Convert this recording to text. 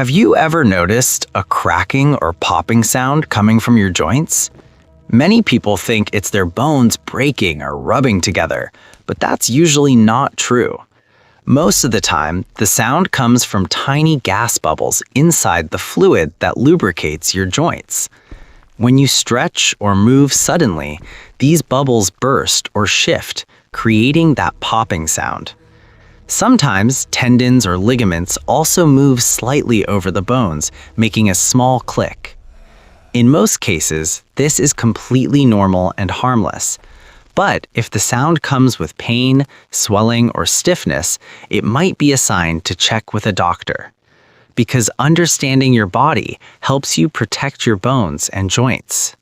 Have you ever noticed a cracking or popping sound coming from your joints? Many people think it's their bones breaking or rubbing together, but that's usually not true. Most of the time, the sound comes from tiny gas bubbles inside the fluid that lubricates your joints. When you stretch or move suddenly, these bubbles burst or shift, creating that popping sound. Sometimes tendons or ligaments also move slightly over the bones, making a small click. In most cases, this is completely normal and harmless. But if the sound comes with pain, swelling, or stiffness, it might be a sign to check with a doctor. Because understanding your body helps you protect your bones and joints.